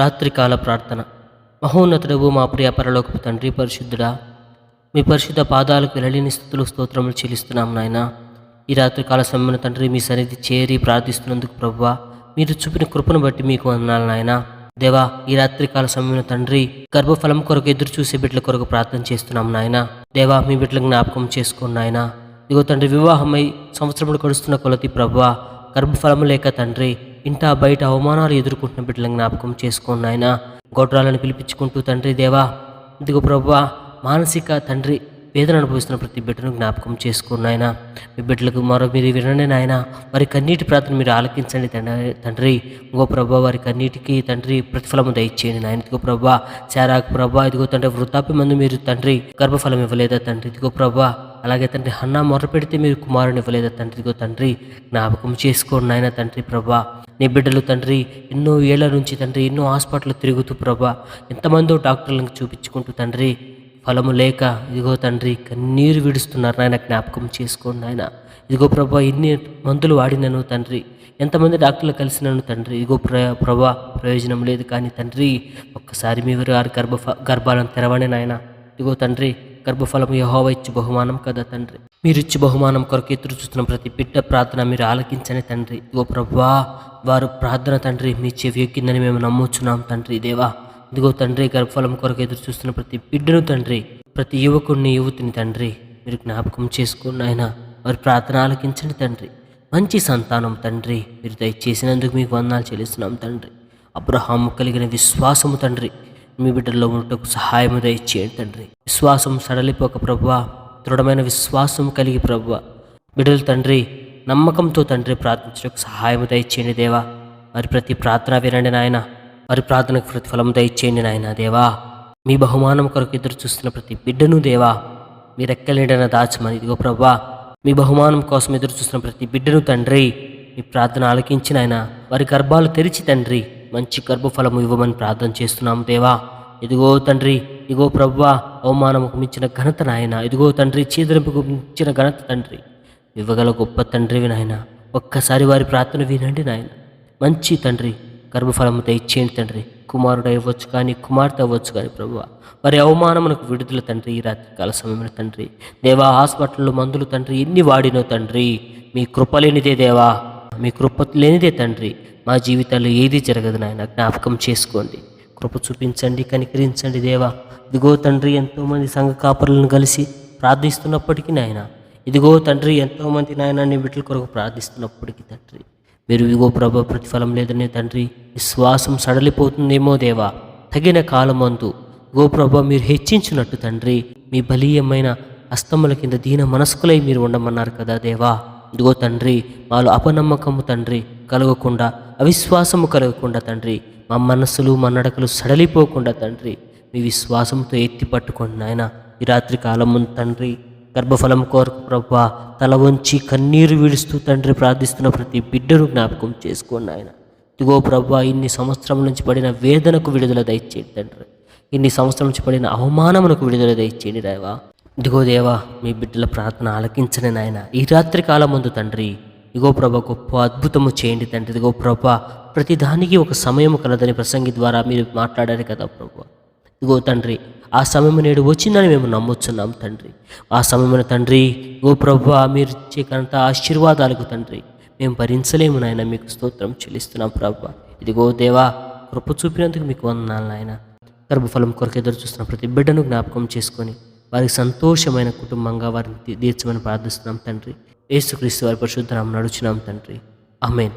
రాత్రికాల ప్రార్థన. మహోన్నతుడవు మా ప్రియ పరలోకపు తండ్రి, పరిశుద్ధుడా, మీ పరిశుద్ధ పాదాలకు వెలలేని స్థుతులు స్తోత్రములు చెల్లిస్తున్నాం నాయన. ఈ రాత్రికాల సమయమున తండ్రి మీ సన్నిధి చేరి ప్రార్థిస్తున్నందుకు ప్రభువా, మీరు చూపిన కృపను బట్టి మీకు వందనాలు నాయన. దేవా, ఈ రాత్రికాల సమయమున తండ్రి గర్భఫలం కొరకు ఎదురు చూసే బిడ్డల కొరకు ప్రార్థన చేస్తున్నాం నాయన. దేవా, మీ బిడ్డలకు జ్ఞాపకం చేసుకోండి నాయన. ఇదిగో తండ్రి, వివాహమై సంవత్సరములు గడుస్తున్న కొలది ప్రభువా, గర్భఫలము లేక తండ్రి ఇంటా బయట అవమానాలు ఎదుర్కొంటున్న బిడ్డలను జ్ఞాపకం చేసుకోండి ఆయన. గొడ్రాలను పిలిపించుకుంటూ తండ్రి దేవా, ఇదిగో ప్రభువా, మానసిక తండ్రి వేదన అనుభవిస్తున్న ప్రతి బిడ్డను జ్ఞాపకం చేసుకోండి ఆయన. మీ బిడ్డలకు మీరు వినండి నాయన. వారి కన్నీటి ప్రార్థన మీరు ఆలకించండి తండ్రి. ఇంకో ప్రభా, వారి కన్నీటికి తండ్రి ప్రతిఫలము దయచేయండి నాయన. ఇదిగో ప్రభా, శారాకు ప్రభా, ఇదిగో తండ్రి వృద్ధాప్య మందు మీరు తండ్రి గర్భఫలం ఇవ్వలేదా తండ్రి? ఇదిగో ప్రభా, అలాగే తండ్రి హన్నా మొర్ర పెడితే మీరు కుమారుని ఇవ్వలేదా తండ్రి? ఇదిగో తండ్రి జ్ఞాపకం చేసుకోండి నాయన. తండ్రి ప్రభా, నీ బిడ్డలు తండ్రి ఎన్నో ఏళ్ల నుంచి తండ్రి ఎన్నో హాస్పిటల్ తిరుగుతూ ప్రభా, ఎంతమందో డాక్టర్లను చూపించుకుంటూ తండ్రి ఫలము లేక ఇదిగో తండ్రి కన్నీరు విడుస్తున్నారు నాయన. జ్ఞాపకం చేసుకోండి నాయన. ఇదిగో ప్రభా, ఎన్ని మందులు వాడినను తండ్రి, ఎంతమంది డాక్టర్లు కలిసినను తండ్రి, ఇదిగో ప్రభా ప్రయోజనం లేదు. కానీ తండ్రి ఒక్కసారి మీ వారి గర్భాలను తెరవని నాయన. ఇదిగో తండ్రి, గర్భఫలం యెహోవా ఇచ్చి బహుమానం కదా తండ్రి. మీరు ఇచ్చి బహుమానం కొరకు ఎదురు చూస్తున్న ప్రతి బిడ్డ ప్రార్థన మీరు ఆలకించని తండ్రి. ఇదిగో ప్రభువా, వారు ప్రార్థన తండ్రి మీ చెవి ఎక్కిందని మేము నమ్ముచున్నాం తండ్రి. దేవా, ఇదిగో తండ్రి, గర్భఫలం కొరకు ఎదురు చూస్తున్న ప్రతి బిడ్డను తండ్రి, ప్రతి యువకుడిని యువతిని తండ్రి మీరు జ్ఞాపకం చేసుకున్న ఆయన. వారి ప్రార్థన ఆలకించండి తండ్రి. మంచి సంతానం తండ్రి మీరు దయచేసినందుకు మీకు వందనాలు చెల్లిస్తున్నాం తండ్రి. అబ్రహాము కలిగిన విశ్వాసము తండ్రి మీ బిడ్డల్లో ఉండటకు సహాయము దయచేయండి తండ్రి. విశ్వాసం సడలిపోక ప్రభువా, దృఢమైన విశ్వాసం కలిగి ప్రభువా, బిడ్డలు తండ్రి నమ్మకంతో తండ్రి ప్రార్థించడానికి సహాయము దయచేయండి దేవా. వారి ప్రతి ప్రార్థన వినండి నాయన. వారి ప్రార్థనకు ప్రతిఫలం దయచేయండి నాయన. దేవా, మీ బహుమానం కొరకు ఎదురు చూస్తున్న ప్రతి బిడ్డను దేవా మీరు ఎక్కలేడన దాచమని. ఇదిగో ప్రభువా, మీ బహుమానం కోసం ఎదురు చూస్తున్న ప్రతి బిడ్డను తండ్రి మీ ప్రార్థన ఆలకించిన ఆయన వారి గర్భాలు తెరిచి తండ్రి మంచి గర్భఫలము ఇవ్వమని ప్రార్థన చేస్తున్నాము దేవా. ఇదిగో తండ్రి, ఇదిగో ప్రభువా, అవమానముకు మించిన ఘనత నాయన. ఇదిగో తండ్రి, చీదరింపుకు మించిన ఘనత తండ్రి ఇవ్వగల గొప్ప తండ్రివి నాయన. ఒక్కసారి వారి ప్రార్థన వినండి నాయన. మంచి తండ్రి గర్భఫలము దయచేయండి తండ్రి. కుమారుడు అవ్వచ్చు కానీ కుమార్తె అవ్వచ్చు కానీ ప్రభువా, వారి అవమానమునకు విడుదల తండ్రి ఈ రాత్రికాల సమయంలో తండ్రి. దేవా, హాస్పిటల్లో మందులు తండ్రి ఎన్ని వాడినో తండ్రి మీ కృప లేనిదే దేవా, మీ కృప లేనిదే తండ్రి మా జీవితాల్లో ఏది జరగదు నాయన. జ్ఞాపకం చేసుకోండి, కృప చూపించండి, కనికరించండి దేవా. ఇదిగో తండ్రి, ఎంతోమంది సంఘ కాపరులను కలిసి ప్రార్థిస్తున్నప్పటికీ నాయన, ఇదిగో తండ్రి ఎంతోమంది నాయన నీ బిడ్డల కొరకు ప్రార్థిస్తున్నప్పటికీ తండ్రి మీరు ఇదిగో ప్రభు ప్రతిఫలం లేదనే తండ్రి విశ్వాసం సడలిపోతుందేమో దేవా. తగిన కాలమందు ఇగో ప్రభు మీరు హెచ్చించినట్టు తండ్రి మీ బలీయమైన హస్తముల కింద దీన మనస్కులై మీరు ఉండమన్నారు కదా దేవా. ఇదిగో తండ్రి, వాళ్ళు అపనమ్మకము తండ్రి కలగకుండా, అవిశ్వాసము కలగకుండా తండ్రి మా మనస్సులు మా నడకలు సడలిపోకుండా తండ్రి మీ విశ్వాసంతో ఎత్తి పట్టుకోండి నాయన. ఈ రాత్రి కాలం ముందు తండ్రి గర్భఫలం కోరకు ప్రభువా తల వంచి కన్నీరు విడుస్తూ తండ్రి ప్రార్థిస్తున్న ప్రతి బిడ్డను జ్ఞాపకం చేసుకోండి ఆయన. ఇదిగో ప్రభువా, ఇన్ని సంవత్సరం నుంచి పడిన వేదనకు విడుదల దయచేయండి తండ్రి. ఇన్ని సంవత్సరం నుంచి పడిన అవమానమునకు విడుదల దయచేయండి దేవా. ఇదిగో దేవా, మీ బిడ్డల ప్రార్థన ఆలకించని నాయన. ఈ రాత్రి కాలం ముందు తండ్రి ఇగో ప్రభా గొప్ప అద్భుతము చేయండి తండ్రి. ఇదిగో ప్రభా, ప్రతి దానికి ఒక సమయం కలదని ప్రసంగి ద్వారా మీరు మాట్లాడారు కదా ప్రభా. ఇగో తండ్రి, ఆ సమయం నేడు వచ్చిందని మేము నమ్ముచున్నాం తండ్రి. ఆ సమయమున తండ్రి ఓ ప్రభువా మీరు ఇచ్చే కనుక ఆశీర్వాదాలకు తండ్రి మేము భరించలేము నాయన. మీకు స్తోత్రం చెల్లిస్తున్నాం ప్రభువా. ఇదిగో దేవా, కృప చూపినందుకు మీకు వందనాలు నాయన. గర్భఫలం కొరకు ఎదురు చూస్తున్న ప్రతి బిడ్డను జ్ఞాపకం చేసుకొని వారికి సంతోషమైన కుటుంబంగా వారిని తీర్చమని ప్రార్థిస్తున్నాం తండ్రి. యేసుక్రీస్తు వారి పరిశుద్ధ నామమున నడుచున్నాం తండ్రి. ఆమేన్.